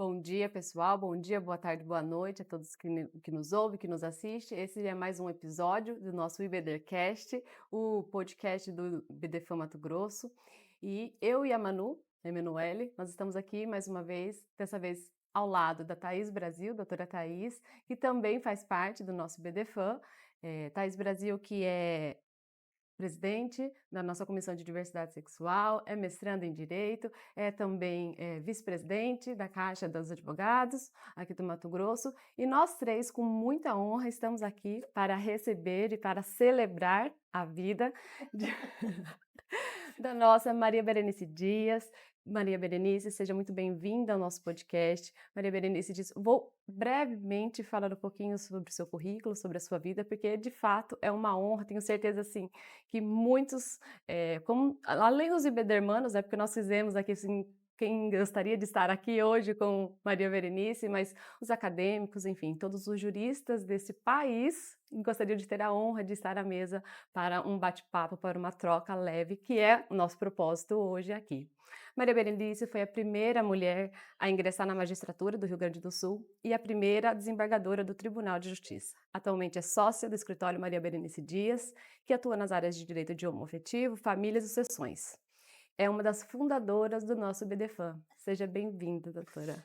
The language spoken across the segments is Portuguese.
Bom dia, pessoal. Bom dia, boa tarde, boa noite a todos que nos ouvem, que nos assistem. Esse é mais um episódio do nosso IBDcast, o podcast do IBDFã Mato Grosso. E eu e a Manu, a Emanuele, nós estamos aqui mais uma vez, dessa vez ao lado da Thaís Brasil, doutora Thaís, que também faz parte do nosso IBDFã. Thaís Brasil, que é presidente da nossa Comissão de Diversidade Sexual, é mestrando em Direito, é também vice-presidente da Caixa dos Advogados aqui do Mato Grosso, e nós três, com muita honra, estamos aqui para receber e para celebrar a vida de da nossa Maria Berenice Dias. Maria Berenice, seja muito bem-vinda ao nosso podcast. Maria Berenice Dias, vou brevemente falar um pouquinho sobre o seu currículo, sobre a sua vida, porque de fato é uma honra, tenho certeza assim, que muitos, além dos ibedermanos, porque nós fizemos aqui assim, quem gostaria de estar aqui hoje com Maria Berenice, mas os acadêmicos, enfim, todos os juristas desse país gostariam de ter a honra de estar à mesa para um bate-papo, para uma troca leve, que é o nosso propósito hoje aqui. Maria Berenice foi a primeira mulher a ingressar na magistratura do Rio Grande do Sul e a primeira desembargadora do Tribunal de Justiça. Atualmente é sócia do escritório Maria Berenice Dias, que atua nas áreas de direito de homoafetivo, famílias e sucessões. É uma das fundadoras do nosso BDFã. Seja bem-vinda, doutora.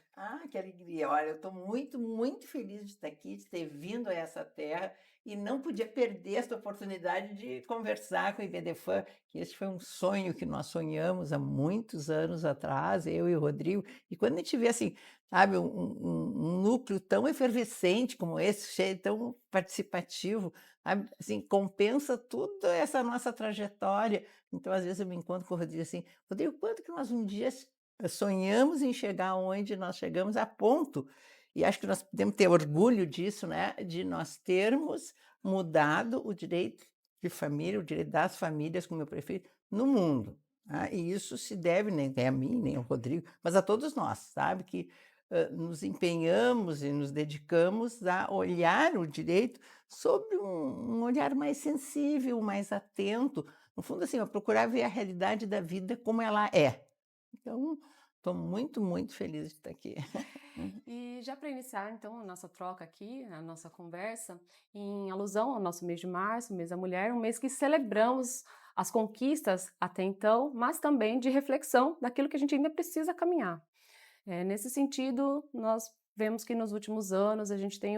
Que alegria! Olha, eu estou muito, muito feliz de estar aqui, de ter vindo a essa terra e não podia perder esta oportunidade de conversar com o IBDFã, que esse foi um sonho que nós sonhamos há muitos anos atrás, eu e o Rodrigo, e quando a gente vê assim, sabe, um núcleo tão efervescente como esse, cheio, tão participativo, sabe, assim, compensa toda essa nossa trajetória. Então, às vezes eu me encontro com o Rodrigo assim, Rodrigo, quanto que nós um dia sonhamos em chegar onde nós chegamos a ponto, e acho que nós podemos ter orgulho disso, né, de nós termos mudado o direito de família, o direito das famílias, como eu prefiro, no mundo, tá? E isso se deve nem a mim, nem ao Rodrigo, mas a todos nós, sabe, que nos empenhamos e nos dedicamos a olhar o direito sobre um olhar mais sensível, mais atento, no fundo assim, a procurar ver a realidade da vida como ela é. Então, estou muito, muito feliz de estar aqui. E já para iniciar, então, a nossa troca aqui, a nossa conversa, em alusão ao nosso mês de março, mês da mulher, um mês que celebramos as conquistas até então, mas também de reflexão daquilo que a gente ainda precisa caminhar. Nesse sentido, nós vemos que nos últimos anos a gente tem,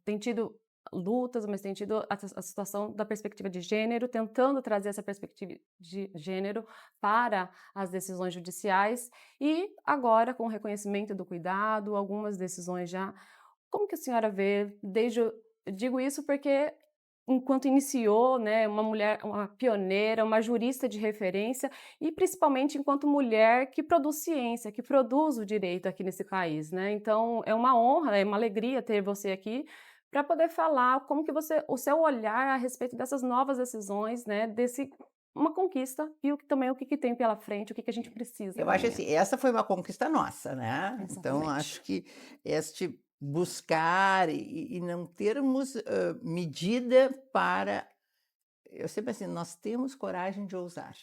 tem tido lutas, mas tem tido a situação da perspectiva de gênero, tentando trazer essa perspectiva de gênero para as decisões judiciais e agora com o reconhecimento do cuidado, algumas decisões já. Como que a senhora vê desde eu digo isso porque enquanto iniciou, né, uma mulher, uma pioneira, uma jurista de referência e principalmente enquanto mulher que produz ciência, que produz o direito aqui nesse país, né. Então é uma honra, é uma alegria ter você aqui para poder falar como que você o seu olhar a respeito dessas novas decisões, né, desse uma conquista e o que também o que que tem pela frente, o que que a gente precisa Eu acho caminhar. assim, essa foi uma conquista nossa, né, então Exatamente. acho que este buscar e não termos, medida para eu sempre assim, nós temos coragem de ousar.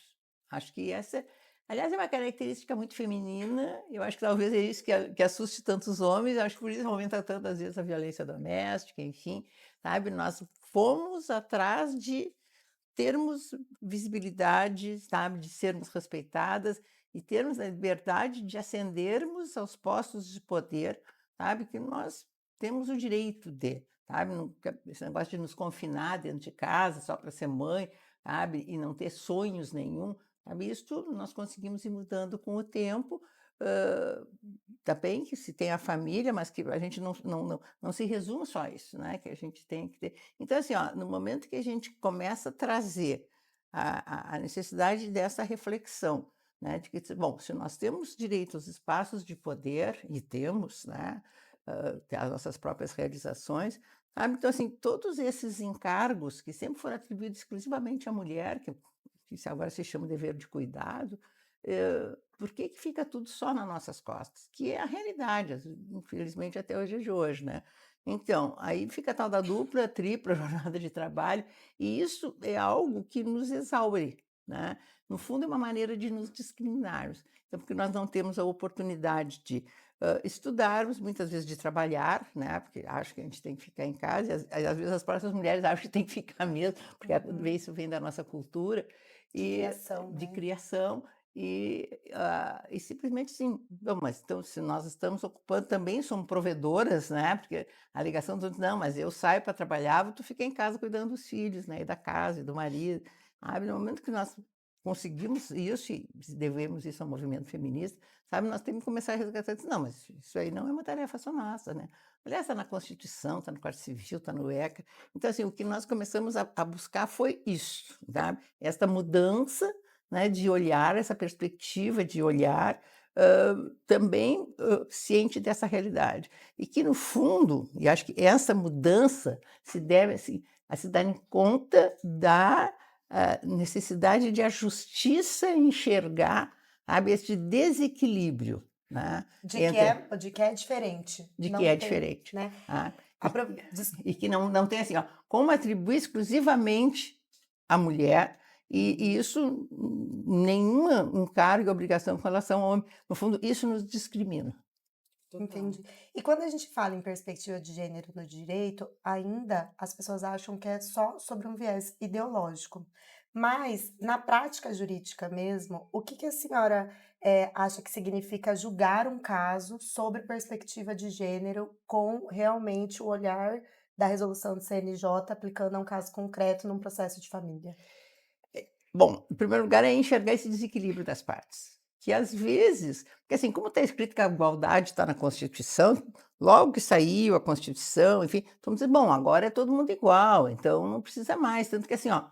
Acho que essa aliás, é uma característica muito feminina, eu acho que talvez é isso que assuste tantos homens, acho que por isso aumenta tanto às vezes a violência doméstica, enfim, sabe, nós fomos atrás de termos visibilidade, sabe, de sermos respeitadas e termos a liberdade de ascendermos aos postos de poder, sabe, que nós temos o direito de, sabe, nunca esse negócio de nos confinar dentro de casa só para ser mãe, sabe, e não ter sonhos nenhum, sabe, isso tudo nós conseguimos ir mudando com o tempo, hã, tá bem que se tem a família, mas que a gente não se resume só a isso, né, que a gente tem que ter então, assim, ó, no momento que a gente começa a trazer a necessidade dessa reflexão, né, de que, bom, se nós temos direito aos espaços de poder, e temos, né, ter as nossas próprias realizações, sabe, então, assim, todos esses encargos que sempre foram atribuídos exclusivamente à mulher, que agora se chama dever de cuidado, por que que fica tudo só nas nossas costas? Que é a realidade, infelizmente até hoje de hoje, né. Então, aí fica a tal da dupla, tripla jornada de trabalho, e isso é algo que nos exaure, né? No fundo, é uma maneira de nos discriminarmos. Então, porque nós não temos a oportunidade de estudarmos, muitas vezes de trabalhar, né? Porque acho que a gente tem que ficar em casa, e às vezes as próprias mulheres acham que tem que ficar mesmo, porque isso vem da nossa cultura De e criação, de né? criação. E simplesmente sim, não, mas então, se nós estamos ocupando, também somos provedoras, né? Porque a ligação do não, mas eu saio para trabalhar, tu fica em casa cuidando dos filhos, né? E da casa, e do marido. Sabe? No momento que nós conseguimos isso, e devemos isso ao movimento feminista, sabe? Nós temos que começar a resgatar isso. Não, mas isso aí não é uma tarefa só nossa, né? Aliás, está na Constituição, está no Código Civil, está no ECA. Então, assim, o que nós começamos a buscar foi isso, sabe? Esta mudança, né, de olhar, essa perspectiva de olhar, também ciente dessa realidade. E que, no fundo, e acho que essa mudança se deve assim, a se dar em conta da necessidade de a justiça enxergar, sabe, esse desequilíbrio, né, entre De que é diferente. de que Não é tem, diferente, né? tá? Apro- des- E que não tem assim, ó, como atribuir exclusivamente à mulher, e isso nenhuma encargo e obrigação com relação ao homem. No fundo, isso nos discrimina. Entendi. E quando a gente fala em perspectiva de gênero no direito, ainda as pessoas acham que é só sobre um viés ideológico. Mas, na prática jurídica mesmo, o que que a senhora acha que significa julgar um caso sobre perspectiva de gênero com realmente o olhar da resolução do CNJ aplicando a um caso concreto num processo de família? Bom, em primeiro lugar, é enxergar esse desequilíbrio das partes. Que às vezes, porque assim, como está escrito que a igualdade está na Constituição, logo que saiu a Constituição, enfim, vamos dizer, bom, agora é todo mundo igual, então não precisa mais. Tanto que assim, ó,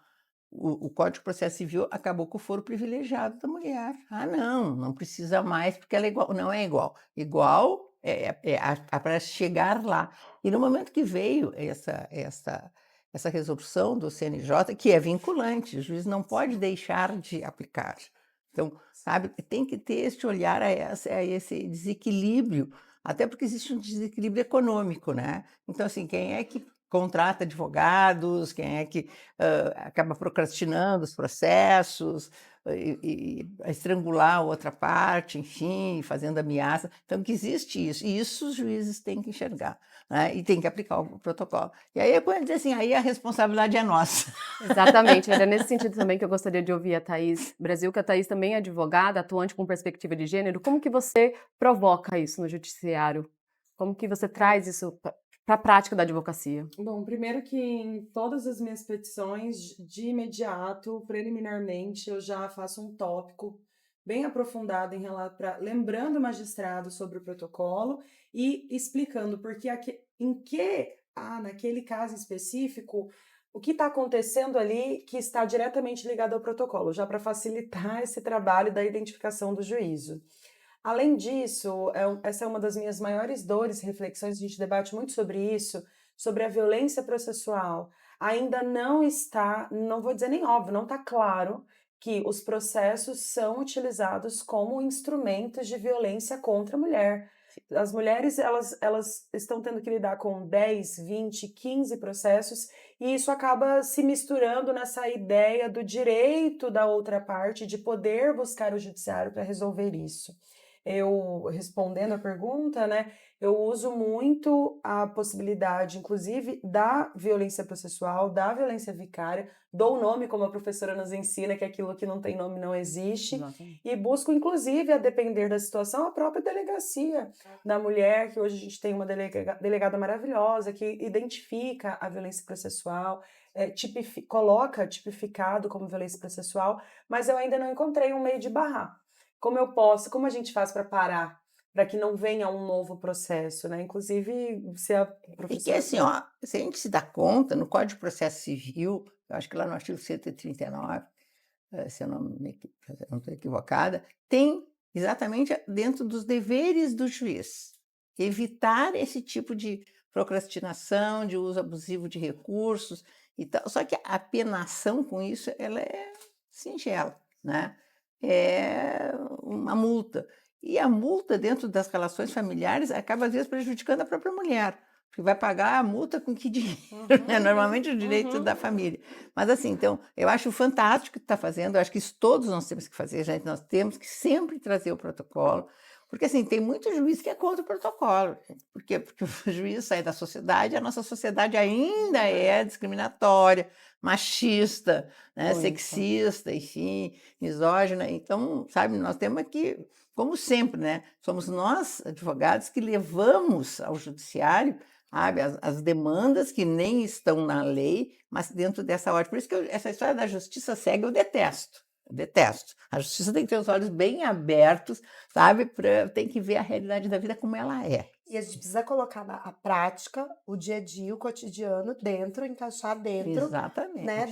o Código de Processo Civil acabou com o foro privilegiado da mulher. Ah, não precisa mais, porque ela é igual. Não é igual. Igual para chegar lá. E no momento que veio essa resolução do CNJ, que é vinculante, o juiz não pode deixar de aplicar. Então, sabe, tem que ter este olhar a esse desequilíbrio, até porque existe um desequilíbrio econômico, né? Então, assim, quem é que contrata advogados, quem é que acaba procrastinando os processos, a estrangular a outra parte, enfim, fazendo ameaça. Então, que existe isso, e isso os juízes têm que enxergar, né? E têm que aplicar o protocolo. E aí, quando diz assim, aí a responsabilidade é nossa. Exatamente, era nesse sentido também que eu gostaria de ouvir a Thaís Brasil, que a Thaís também é advogada, atuante com perspectiva de gênero. Como que você provoca isso no judiciário? Como que você traz isso para a prática da advocacia? Bom, primeiro que em todas as minhas petições, de imediato, preliminarmente, eu já faço um tópico bem aprofundado em relação, lembrando o magistrado sobre o protocolo e explicando porque naquele caso específico, o que está acontecendo ali que está diretamente ligado ao protocolo, já para facilitar esse trabalho da identificação do juízo. Além disso, essa é uma das minhas maiores dores e reflexões, a gente debate muito sobre isso, sobre a violência processual. Ainda não está, não vou dizer nem óbvio, não está claro que os processos são utilizados como instrumentos de violência contra a mulher. As mulheres, elas estão tendo que lidar com 10, 20, 15 processos e isso acaba se misturando nessa ideia do direito da outra parte de poder buscar o judiciário para resolver isso. Eu, respondendo a pergunta, né, eu uso muito a possibilidade, inclusive, da violência processual, da violência vicária, dou o nome, como a professora nos ensina, que aquilo que não tem nome não existe, Exatamente. e busco, inclusive, a depender da situação, a própria delegacia da mulher, que hoje a gente tem uma delegada maravilhosa, que identifica a violência processual, coloca tipificado como violência processual, mas eu ainda não encontrei um meio de barrar. Como a gente faz para parar, para que não venha um novo processo, né? Inclusive, se a E que professora assim, ó, se a gente se dá conta, no Código de Processo Civil, eu acho que lá no artigo 139, se eu não estou equivocada, tem exatamente dentro dos deveres do juiz, evitar esse tipo de procrastinação, de uso abusivo de recursos e tal. Só que a penação com isso, ela é singela, né? É uma multa. E a multa dentro das relações familiares acaba, às vezes, prejudicando a própria mulher, Porque vai pagar a multa com que dinheiro? É Uhum, normalmente o direito uhum. da família. Mas assim, então, eu acho fantástico o que está fazendo, eu acho que isso todos nós temos que fazer, gente, nós temos que sempre trazer o protocolo, porque assim, tem muito juiz que é contra o protocolo. Por quê? Porque o juiz sai da sociedade, a nossa sociedade ainda é discriminatória, machista, né, Muito. sexista, enfim, misógina. Então, sabe, nós temos que, como sempre, né, somos nós, advogados, que levamos ao judiciário, sabe, as demandas que nem estão na lei, mas dentro dessa ordem. Por isso que essa história da justiça cega eu detesto. Eu detesto. A justiça tem que ter os olhos bem abertos, sabe? Tem que ver a realidade da vida como ela é. E a gente precisa colocar a prática, o dia a dia, o cotidiano dentro, encaixar dentro, né, Exatamente.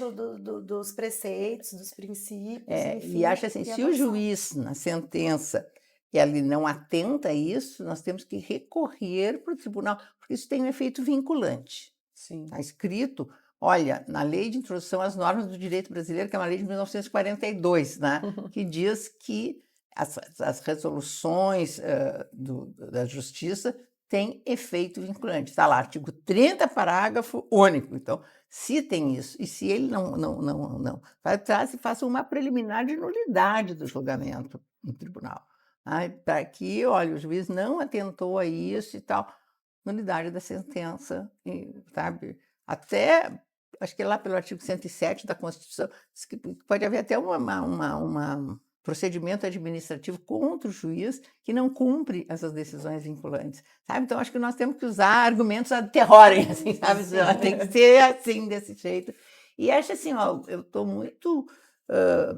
dos preceitos, dos princípios, E enfim, acho assim, e se o avançar. juiz, na sentença, ele não atenta a isso, nós temos que recorrer para o tribunal, porque isso tem um efeito vinculante. Sim. Está escrito, olha, na Lei de Introdução às Normas do Direito Brasileiro, que é uma lei de 1942, né, que diz que as resoluções da Justiça têm efeito vinculante. Está lá, artigo 30, parágrafo único. Então, se tem isso, e se ele não traz e faça uma preliminar de nulidade do julgamento no tribunal. Para que, olha, o juiz não atentou a isso e tal, nulidade da sentença, sabe? Até, acho que lá pelo artigo 107 da Constituição, diz que pode haver até um procedimento administrativo contra o juiz que não cumpre essas decisões vinculantes, sabe? Então, acho que nós temos que usar argumentos ad terrorem, assim, sabe? Tem que ser assim, desse jeito. E acho assim, ó, eu estou muito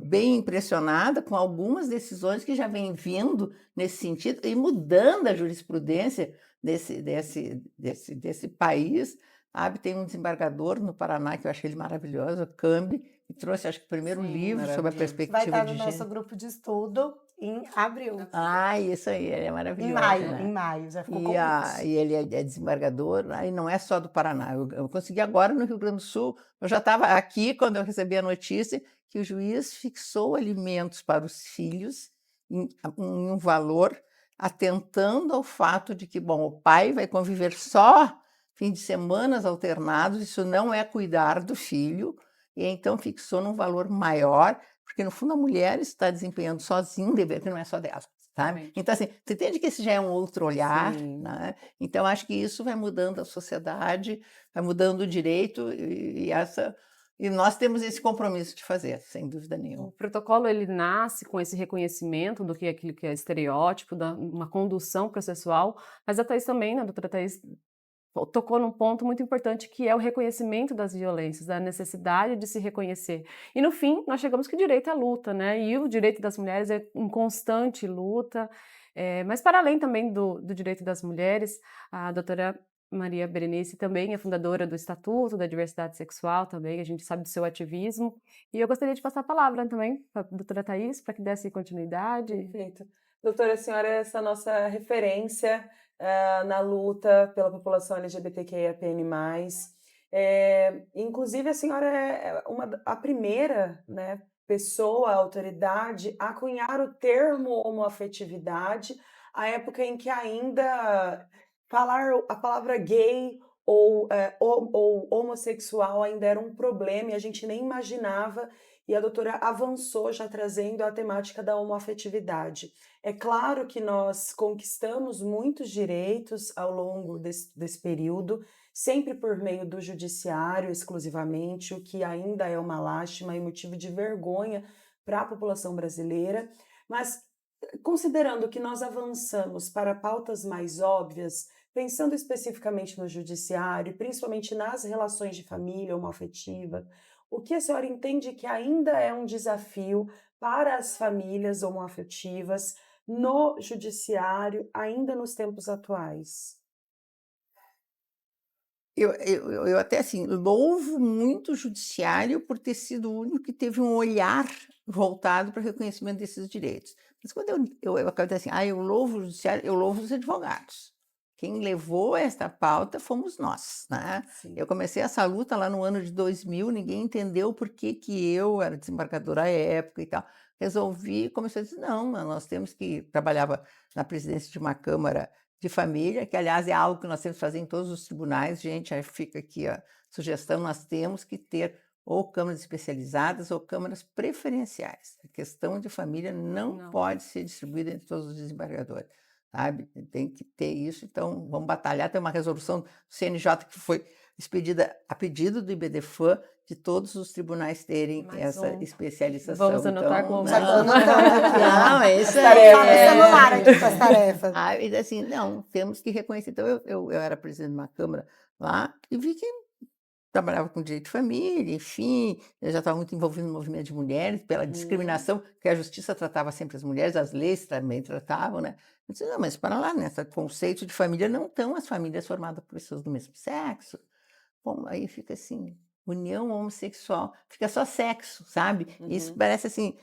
bem impressionada com algumas decisões que já vêm vindo nesse sentido e mudando a jurisprudência desse país, sabe? Tem um desembargador no Paraná que eu achei ele maravilhoso, o Cambi, que trouxe, acho que, o primeiro Sim, livro sobre a maravilhoso. Vai perspectiva estar de no nosso gênero. grupo de estudo em abril. Isso aí, ele é Em maravilhoso, né? maio, já ficou E convite. ele é desembargador, aí não é só do Paraná. Eu consegui agora no Rio Grande do Sul, eu já estava aqui quando eu recebi a notícia que o juiz fixou alimentos para os filhos em um valor, atentando ao fato de que, bom, o pai vai conviver só fim de semanas alternados, isso não é cuidar do filho, e então fixou num valor maior, porque no fundo a mulher está desempenhando sozinha um dever que não é só dela. Sabe? Exatamente. Então, assim, você entende que esse já é um outro olhar, Sim. né? Então, acho que isso vai mudando a sociedade, vai mudando o direito, e nós temos esse compromisso de fazer, sem dúvida O nenhuma. protocolo ele nasce com esse reconhecimento do que é aquilo que é estereótipo, uma condução processual, mas a Thaís também, né, a doutora Thaís, tocou num ponto muito importante que é o reconhecimento das violências, da necessidade de se reconhecer. E no fim, nós chegamos que o direito é luta, né? E o direito das mulheres é em constante luta. Mas para além também do direito das mulheres, a doutora Maria Berenice também é fundadora do Estatuto da Diversidade Sexual, também a gente sabe do seu ativismo. E eu gostaria de passar a palavra também para a doutora Thaís, para que desse continuidade. Perfeito. Doutora, a senhora é essa nossa referência na luta pela população LGBTQIAPN+. Inclusive, a senhora é a primeira, né, pessoa, autoridade, a cunhar o termo homoafetividade, à época em que ainda falar a palavra gay ou homossexual ainda era um problema e a gente nem imaginava, e a doutora avançou já trazendo a temática da homoafetividade. É claro que nós conquistamos muitos direitos ao longo desse período, sempre por meio do judiciário exclusivamente, o que ainda é uma lástima e motivo de vergonha para a população brasileira, mas considerando que nós avançamos para pautas mais óbvias, pensando especificamente no judiciário, principalmente nas relações de família homoafetiva, o que a senhora entende que ainda é um desafio para as famílias homoafetivas no judiciário, ainda nos tempos atuais? Eu até, assim, louvo muito o judiciário por ter sido o único que teve um olhar voltado para o reconhecimento desses direitos. Mas quando eu acabo de dizer assim, eu louvo o judiciário, eu louvo os advogados. Quem levou esta pauta fomos nós, né? Sim. Eu comecei essa luta lá no ano de 2000, ninguém entendeu por que eu era desembargadora à época e tal. resolvi, comecei a dizer, não, nós temos que... Trabalhava na presidência de uma Câmara de Família, que, aliás, é algo que nós temos que fazer em todos os tribunais. Gente, aí fica aqui a sugestão, nós temos que ter ou câmaras especializadas ou câmaras preferenciais. A questão de família não Não. pode ser distribuída entre todos os desembargadores, sabe? Tem que ter isso, então vamos batalhar. Tem uma resolução do CNJ que foi expedida a pedido do IBDFAM, de todos os tribunais terem Mais essa um. especialização. Vamos anotar como Já tô mais um. anotando aqui, ó. Não, é isso Tá no celular aqui com as tarefas. E assim, não, temos que reconhecer. Então, eu era presidente de uma Câmara lá e vi que trabalhava com direito de família, enfim, eu já estava muito envolvido no movimento de mulheres, pela discriminação, que a justiça tratava sempre as mulheres, as leis também tratavam, né? Eu disse, não, mas para lá, nesse conceito de família, não estão as famílias formadas por pessoas do mesmo sexo. Bom, aí fica assim, união homossexual, fica só sexo, sabe? Isso parece assim,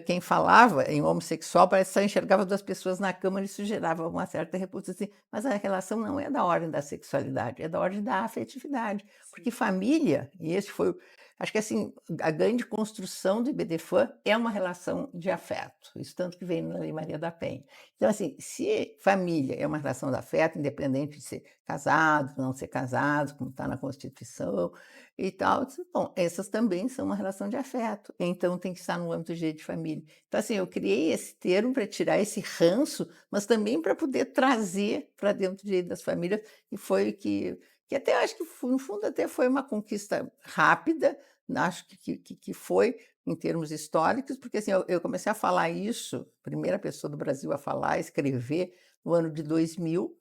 quem falava em homossexual parece que só enxergava duas pessoas na cama e isso gerava uma certa repulsa, assim, mas a relação não é da ordem da sexualidade, é da ordem da afetividade, porque família, e esse foi, acho que assim, a grande construção do IBDFAM é uma relação de afeto, isso tanto que vem na Lei Maria da Penha. Então, assim, se família é uma relação de afeto, independente de ser casado, não ser casado, como está na Constituição e tal, bom, essas também são uma relação de afeto, então tem que estar no âmbito do direito de família. Então, assim, eu criei esse termo para tirar esse ranço, mas também para poder trazer para dentro do direito das famílias, e foi o que até acho que, no fundo, até foi uma conquista rápida, acho que foi em termos históricos, porque assim, eu comecei a falar isso, primeira pessoa do Brasil a falar, escrever, no ano de 2000,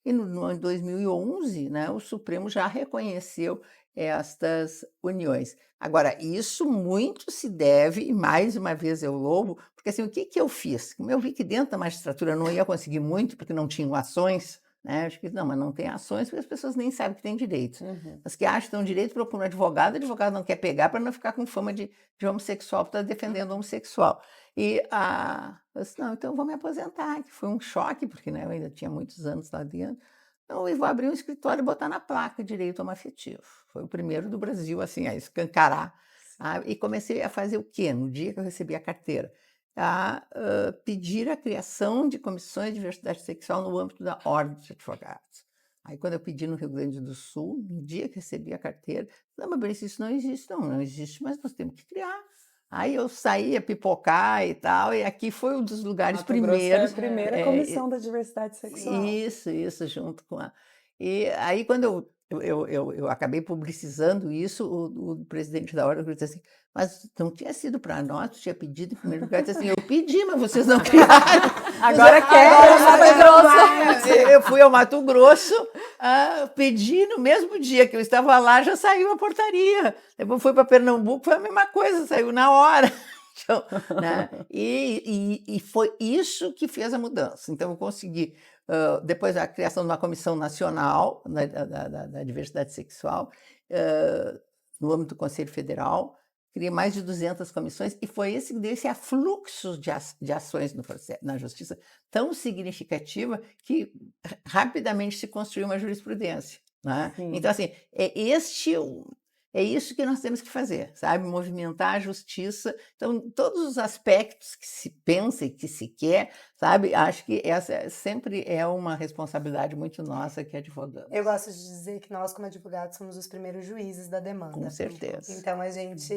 e no ano de 2011, né, o Supremo já reconheceu estas uniões. Agora, isso muito se deve, e mais uma vez eu louvo, porque assim, o que eu fiz? Como eu vi que dentro da magistratura eu não ia conseguir muito, porque não tinham ações, né? Acho que não, mas não tem ações porque as pessoas nem sabem que têm direitos. As que acham que têm direito procuram um advogado, o advogado não quer pegar para não ficar com fama de homossexual, para estar defendendo o homossexual. E eu disse, não, então eu vou me aposentar, que foi um choque, porque né, eu ainda tinha muitos anos lá dentro. Então, eu vou abrir um escritório e botar na placa direito homoafetivo. Foi o primeiro do Brasil, assim, a escancarar. E comecei a fazer o quê? No dia que eu recebi a carteira, pedir a criação de comissões de diversidade sexual no âmbito da Ordem dos Advogados. Aí, quando eu pedi no Rio Grande do Sul, no dia que recebi a carteira, não, mas isso não existe, não existe, mas nós temos que criar. Aí eu saía pipocar e tal, e aqui foi um dos lugares Mato Grosso foi a primeiros. primeira comissão da diversidade sexual. Isso, junto com a... E aí, quando eu acabei publicizando isso, o presidente da Ordem disse assim, mas não tinha sido para nós, tu tinha pedido em primeiro lugar. Eu disse assim, eu pedi, mas vocês não criaram. Agora quer, Mato Grosso. Eu fui ao Mato Grosso, pedi no mesmo dia que eu estava lá, já saiu a portaria. Depois fui para Pernambuco, foi a mesma coisa, saiu na hora. Então, né? E foi isso que fez a mudança. Então, eu consegui, depois a criação de uma comissão nacional da diversidade sexual, no âmbito do Conselho Federal, criei mais de 200 comissões, e foi esse que deu esse afluxo de ações na Justiça tão significativa que rapidamente se construiu uma jurisprudência. Né? Então, assim, é isso que nós temos que fazer, sabe? Movimentar a justiça. Então, todos os aspectos que se pensa e que se quer, sabe? Acho que essa sempre é uma responsabilidade muito nossa que advogamos. Eu gosto de dizer que nós, como advogados, somos os primeiros juízes da demanda. Com certeza. Então, a gente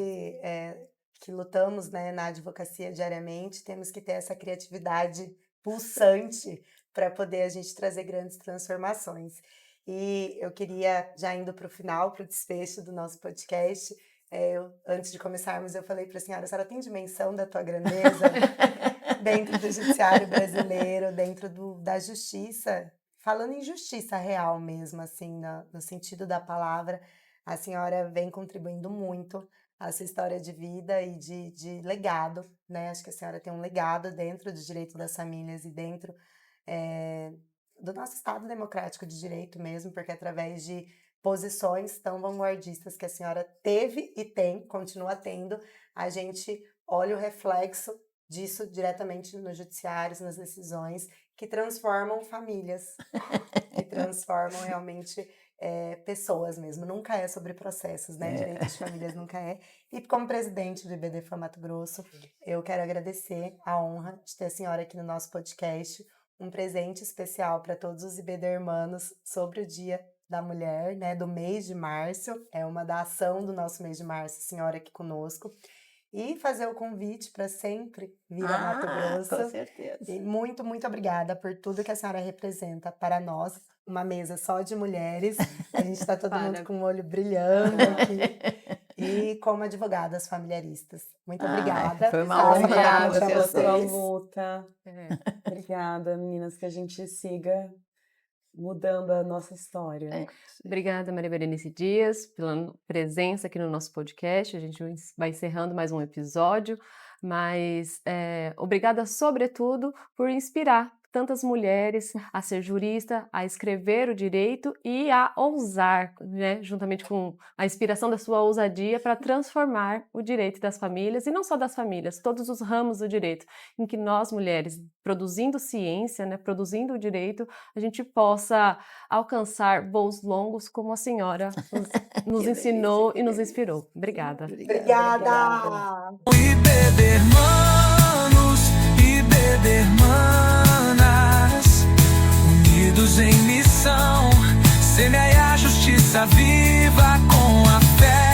que lutamos, né, na advocacia diariamente, temos que ter essa criatividade pulsante para poder a gente trazer grandes transformações. E eu queria, já indo para o final, para o desfecho do nosso podcast, antes de começarmos, eu falei para a senhora tem dimensão da tua grandeza dentro do judiciário brasileiro, dentro da justiça, falando em justiça real mesmo, assim, no sentido da palavra, a senhora vem contribuindo muito a sua história de vida e de legado, né? Acho que a senhora tem um legado dentro do direito das famílias e dentro do nosso Estado democrático de direito mesmo, porque através de posições tão vanguardistas que a senhora teve e tem, continua tendo, a gente olha o reflexo disso diretamente nos judiciários, nas decisões que transformam famílias, que transformam realmente pessoas mesmo. Nunca é sobre processos, né? Direito de famílias nunca é. E como presidente do IBDFAM Mato Grosso, eu quero agradecer a honra de ter a senhora aqui no nosso podcast, um presente especial para todos os IBDermanos sobre o Dia da Mulher, né, do mês de março. É uma da ação do nosso mês de março, a senhora aqui conosco. E fazer o convite para sempre vir a Mato Grosso. Com certeza. E muito, muito obrigada por tudo que a senhora representa para nós. Uma mesa só de mulheres. A gente está todo mundo com o olho brilhando aqui. E como advogadas familiaristas. Muito obrigada. Foi uma honra Obrigada estar com pela vocês. sua luta. É. Obrigada, meninas, que a gente siga mudando a nossa história. Obrigada, Maria Berenice Dias, pela presença aqui no nosso podcast. A gente vai encerrando mais um episódio, mas obrigada, sobretudo, por inspirar tantas mulheres a ser jurista, a escrever o direito e a ousar, né, juntamente com a inspiração da sua ousadia para transformar o direito das famílias, e não só das famílias, todos os ramos do direito, em que nós, mulheres, produzindo ciência, né, produzindo o direito, a gente possa alcançar voos longos como a senhora nos ensinou e nos inspirou. Obrigada. Obrigada! IBDermanos, IBDermanas, unidos em missão, semeia a justiça viva com a fé.